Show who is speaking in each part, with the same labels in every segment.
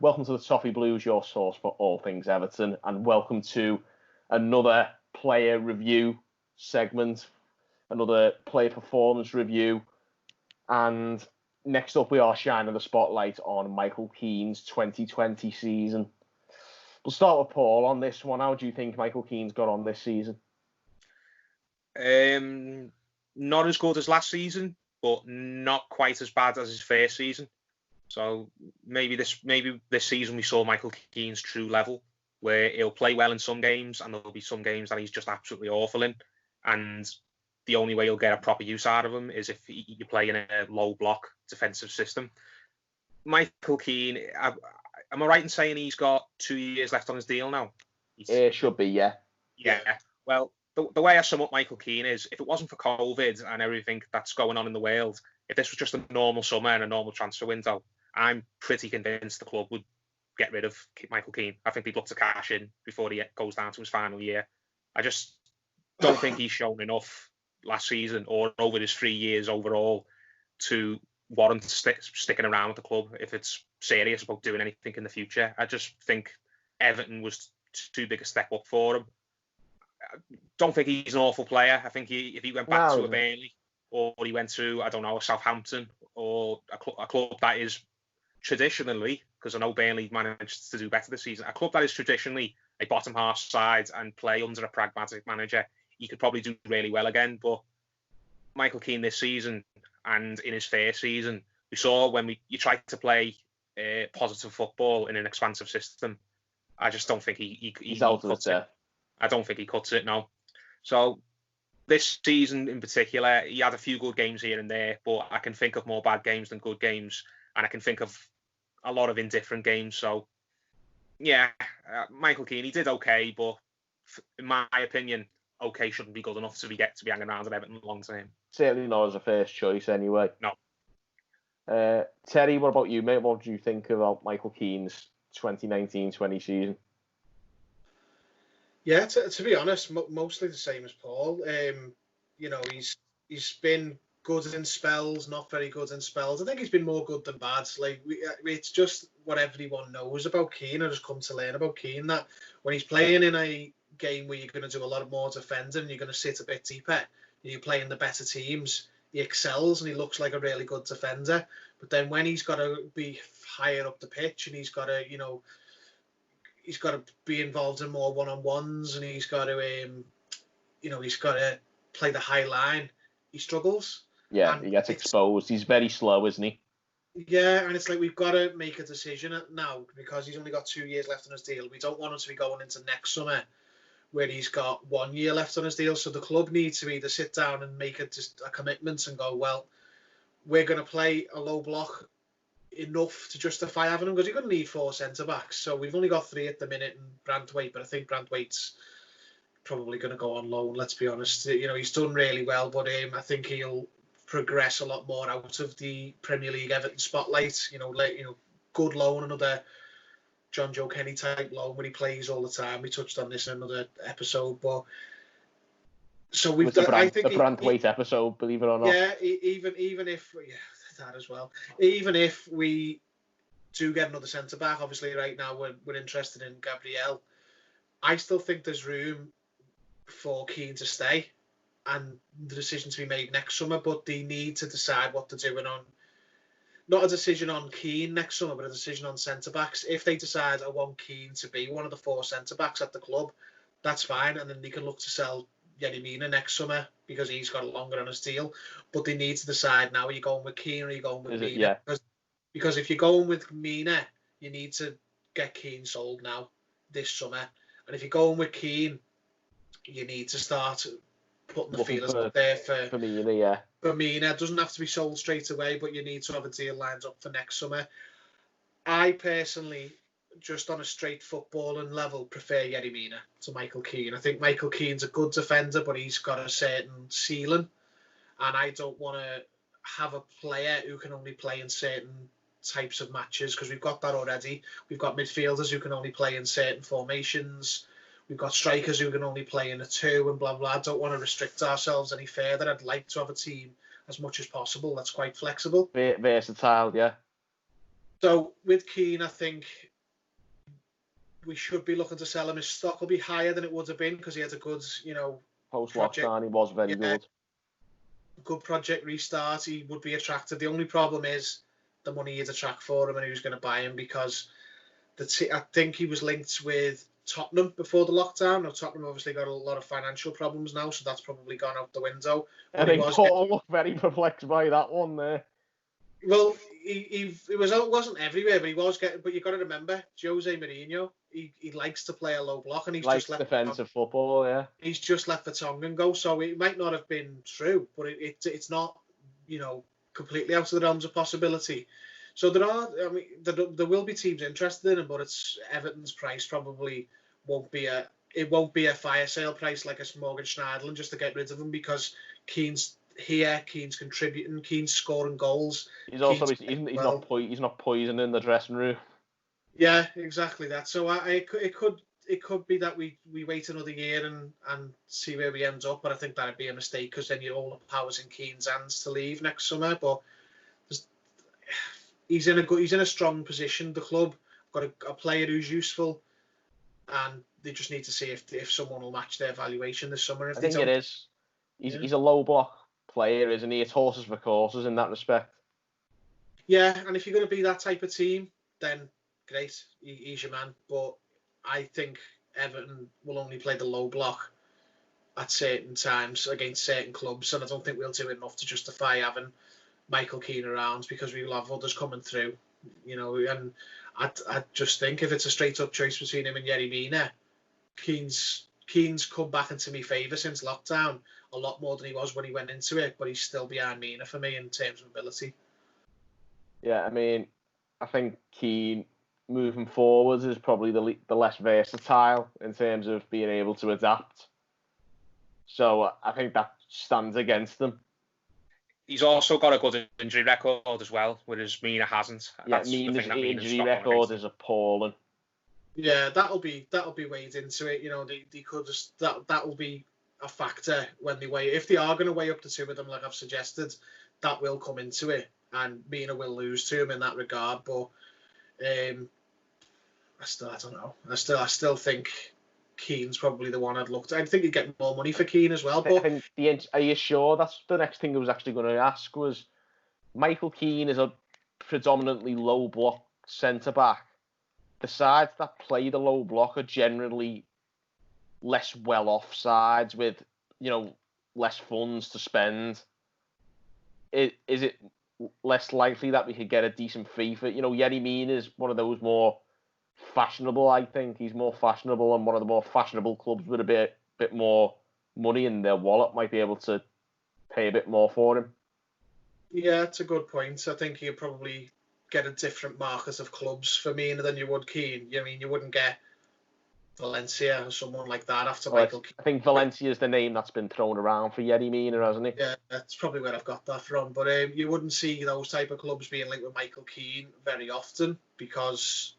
Speaker 1: welcome to the Toffee Blues, your source for all things Everton, and welcome to another player review segment, another player performance review, and next up we are shining the spotlight on Michael Keane's 2020 season. We'll start with Paul on this one. How do you think Michael Keane's got on this season?
Speaker 2: Not as good as last season, but not quite as bad as his first season. So maybe this season we saw Michael Keane's true level, where he'll play well in some games and there'll be some games that he's just absolutely awful in. And the only way you'll get a proper use out of him is if you play in a low block defensive system. Michael Keane, am I right in saying he's got 2 years left on his deal now?
Speaker 1: It should be, yeah.
Speaker 2: Yeah. Well, the way I sum up Michael Keane is, if it wasn't for COVID and everything that's going on in the world, if this was just a normal summer and a normal transfer window, I'm pretty convinced the club would get rid of Michael Keane. I think he'd look to cash in before he goes down to his final year. I just don't think he's shown enough last season or over his 3 years overall to warrant sticking around with the club if it's serious about doing anything in the future. I just think Everton was too big a step up for him. I don't think he's an awful player. I think if he went back to a Burnley, or he went to, I don't know, a Southampton, or a club that is traditionally, because I know Burnley managed to do better this season, a club that is traditionally a bottom half side and play under a pragmatic manager, he could probably do really well again. But Michael Keane this season and in his first season, we saw when you try to play positive football in an expansive system, I just don't think he's out of it. I don't think he cuts it now. So this season in particular, he had a few good games here and there, but I can think of more bad games than good games, and I can think of a lot of indifferent games. So yeah, Michael Keane, he did okay, but in my opinion, okay shouldn't be good enough to be hanging around at Everton long term.
Speaker 1: Certainly not as a first choice anyway.
Speaker 2: No.
Speaker 1: Terry, what about you, mate? What do you think about Michael Keane's 2019-20 season?
Speaker 3: Yeah, to be honest, mostly the same as Paul. He's been good in spells, not very good in spells. I think he's been more good than bad. It's just what everyone knows about Keane. I just come to learn about Keane that when he's playing in a game where you're going to do a lot more defending and you're going to sit a bit deeper, and you're playing the better teams, he excels and he looks like a really good defender. But then when he's got to be higher up the pitch and he's got to be involved in more one-on-ones and he's got to play the high line, he struggles.
Speaker 1: Yeah, he gets exposed. He's very slow, isn't he?
Speaker 3: Yeah, and it's like we've got to make a decision now because he's only got 2 years left on his deal. We don't want him to be going into next summer where he's got 1 year left on his deal. So the club needs to either sit down and make a commitment and go, well, we're going to play a low block enough to justify having him, because you're going to need 4 centre-backs. So we've only got 3 at the minute in Branthwaite, but I think Branthwaite's probably going to go on loan, let's be honest. He's done really well, but I think he'll progress a lot more out of the Premier League Everton spotlight. Good loan, another John Joe Kenny type loan when he plays all the time. We touched on this in another episode, but so we've got the
Speaker 1: Branthwaite episode, believe it or not.
Speaker 3: Yeah, even if that as well. Even if we do get another centre back, obviously right now we're interested in Gabriel. I still think there's room for Keane to stay and the decision to be made next summer, but they need to decide what they're doing on, not a decision on Keane next summer, but a decision on centre-backs. If they decide I want Keane to be one of the 4 centre-backs at the club, that's fine, and then they can look to sell Yerry Mina next summer because he's got longer on his deal. But they need to decide now, are you going with Keane or are you going with Mina?
Speaker 1: Yeah.
Speaker 3: Because if you're going with Mina, you need to get Keane sold now, this summer. And if you're going with Keane, you need to start putting the feelers up there for
Speaker 1: Mina, yeah.
Speaker 3: For Mina, it doesn't have to be sold straight away, but you need to have a deal lined up for next summer. I personally, just on a straight footballing level, prefer Yerry Mina to Michael Keane. I think Michael Keane's a good defender, but he's got a certain ceiling, and I don't want to have a player who can only play in certain types of matches, because we've got that already. We've got midfielders who can only play in certain formations. We've got strikers who can only play in a 2 and blah, blah. I don't want to restrict ourselves any further. I'd like to have a team as much as possible that's quite flexible.
Speaker 1: Versatile, yeah.
Speaker 3: So with Keane, I think we should be looking to sell him. His stock will be higher than it would have been because he had a good,
Speaker 1: Post-lockdown, he was very good.
Speaker 3: Good project restart. He would be attractive. The only problem is the money he'd attract for him and who's going to buy him, because I think he was linked with Tottenham before the lockdown. Now, Tottenham obviously got a lot of financial problems now, so that's probably gone out the window.
Speaker 1: I think Paul looked very perplexed by that one there.
Speaker 3: Well, it wasn't everywhere, but he was getting. But you've got to remember, Jose Mourinho, he likes to play a low block, and he's
Speaker 1: likes
Speaker 3: just left
Speaker 1: defensive football. Yeah,
Speaker 3: he's just left Vertonghen go, so it might not have been true, but it's not, completely out of the realms of possibility. So there will be teams interested in him, but it's Everton's price probably won't be a fire sale price like a Morgan Schneiderlin just to get rid of him, because Keane's here, Keane's contributing, Keane's scoring goals.
Speaker 1: He's also he's not poisoning the dressing room.
Speaker 3: Yeah, exactly that. So it could be that we wait another year and see where we end up, but I think that'd be a mistake, because then all the power's in Keane's hands to leave next summer. But he's in a strong position. The club got a player who's useful, and they just need to see if someone will match their valuation this summer.
Speaker 1: I think it is. He's a low block player, isn't he? It's horses for courses in that respect.
Speaker 3: Yeah, and if you're going to be that type of team, then great, he's your man. But I think Everton will only play the low block at certain times against certain clubs, and I don't think we'll do enough to justify having Michael Keane around, because we will have others coming through, and I just think if it's a straight up choice between him and Yerry Mina, Keane's come back into my favour since lockdown a lot more than he was when he went into it, but he's still behind Mina for me in terms of ability.
Speaker 1: Yeah, I mean, I think Keane moving forwards is probably the less versatile in terms of being able to adapt. So I think that stands against them.
Speaker 2: He's also got a good injury record as well, whereas Mina hasn't.
Speaker 1: Yeah, Mina's injury record is appalling.
Speaker 3: Yeah, that'll be weighed into it. They could just that will be a factor when they weigh. If they are going to weigh up the two of them, like I've suggested, that will come into it, and Mina will lose to him in that regard. But I don't know. I still think Keane's probably the one I'd look to. I think you'd get more money for Keane as well. But
Speaker 1: are you sure? That's the next thing I was actually going to ask. Was Michael Keane is a predominantly low block centre back. The sides that play the low block are generally less well off sides with less funds to spend. Is it less likely that we could get a decent fee for Yerry Mina is one of those more fashionable. I think he's more fashionable, and one of the more fashionable clubs with a bit more money in their wallet might be able to pay a bit more for him.
Speaker 3: Yeah, it's a good point. I think you'd probably get a different market of clubs for Mina than you would Keane. You wouldn't get Valencia or someone like that after Michael Keane.
Speaker 1: I think Valencia is the name that's been thrown around for Yerry Mina, hasn't it?
Speaker 3: Yeah, that's probably where I've got that from. But you wouldn't see those type of clubs being linked with Michael Keane very often, because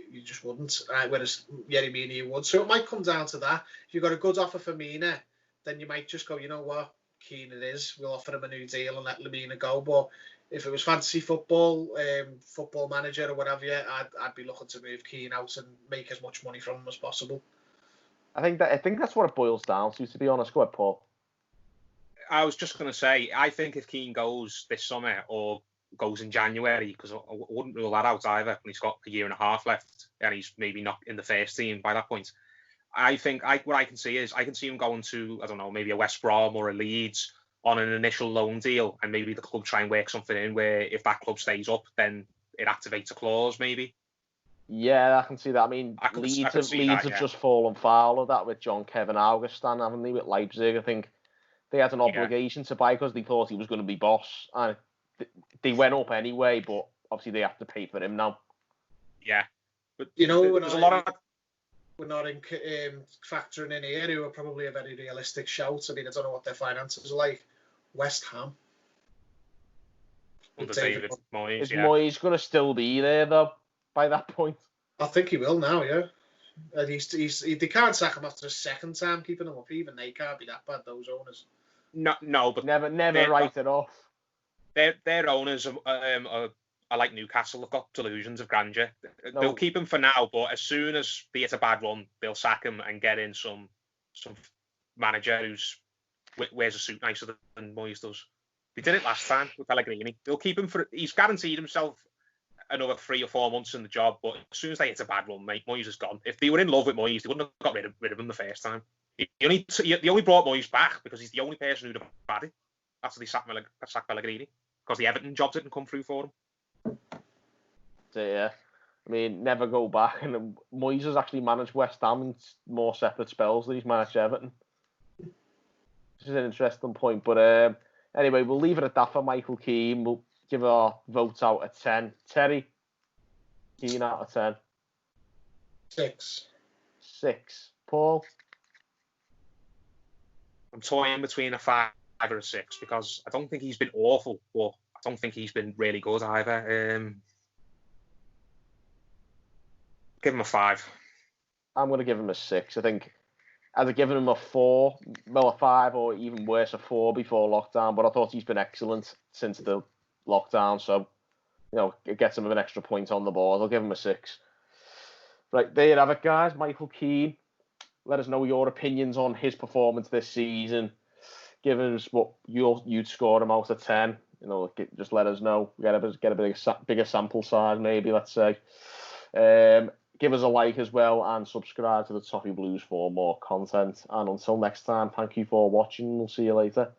Speaker 3: you just wouldn't. Whereas Yerry Mina, you would. So it might come down to that. If you've got a good offer for Mina, then you might just go, you know what, Keane it is. We'll offer him a new deal and let Lemina go. But if it was fantasy football, football manager or whatever, I'd be looking to move Keane out and make as much money from him as possible.
Speaker 1: I think that's what it boils down to be honest. Go ahead, Paul.
Speaker 2: I was just going to say, I think if Keane goes this summer or goes in January, because I wouldn't rule that out either, when he's got a year and a half left and he's maybe not in the first team by that point. I think what I can see is I can see him going to, I don't know, maybe a West Brom or a Leeds on an initial loan deal, and maybe the club try and work something in where if that club stays up, then it activates a clause maybe.
Speaker 1: Yeah, I can see that. I mean, Leeds have just fallen foul of that with Kevin Augustin, haven't they, with Leipzig? I think they had an obligation to buy because they thought he was going to be boss, and they went up anyway, but obviously they have to pay for him now.
Speaker 2: Yeah. But
Speaker 3: there's a lot of... We're not factoring in here, who are probably a very realistic shout. I mean, I don't know what their finances are like. West Ham.
Speaker 2: Under David Moyes,
Speaker 1: Is Moyes going to still be there, though, by that point?
Speaker 3: I think he will now, yeah. And they can't sack him after the second time keeping him up. Even they can't be that bad, those owners.
Speaker 2: No, but
Speaker 1: never write it off.
Speaker 2: Their owners are are like Newcastle. They've got delusions of grandeur.
Speaker 1: No.
Speaker 2: They'll keep him for now, but as soon as they hit a bad run, they'll sack him and get in some manager who's wears a suit nicer than Moyes does. They did it last time with Pellegrini. They'll keep him for. He's guaranteed himself another 3 or 4 months in the job, but as soon as they hit a bad run, mate, Moyes is gone. If they were in love with Moyes, they wouldn't have got rid of him the first time. They only brought Moyes back because he's the only person who'd have had it after they sacked Pellegrini, because the Everton job didn't come through for him.
Speaker 1: So, yeah. I mean, never go back. And Moyes has actually managed West Ham in more separate spells than he's managed Everton. Which is an interesting point. But anyway, we'll leave it at that for Michael Keane. We'll give our votes out of 10. Terry, Keane out of 10.
Speaker 3: 6.
Speaker 1: 6. Paul?
Speaker 2: I'm toying between a 5 or a 6 because I don't think he's been awful, but I don't think he's been really good either. Give him a 5.
Speaker 1: I'm going to give him a 6. I think I'd have given him a 4, well, a 5, or even worse, a 4 before lockdown, but I thought he's been excellent since the lockdown, so, you know, it gets him an extra point on the board. I'll give him a 6. Right, there you have it, guys. Michael Keane. Let us know your opinions on his performance this season. Give us what you'd score him out of 10. You know, just let us know. Get a bigger sample size, maybe, let's say. Give us a like as well and subscribe to the Toffee Blues for more content. And until next time, thank you for watching. We'll see you later.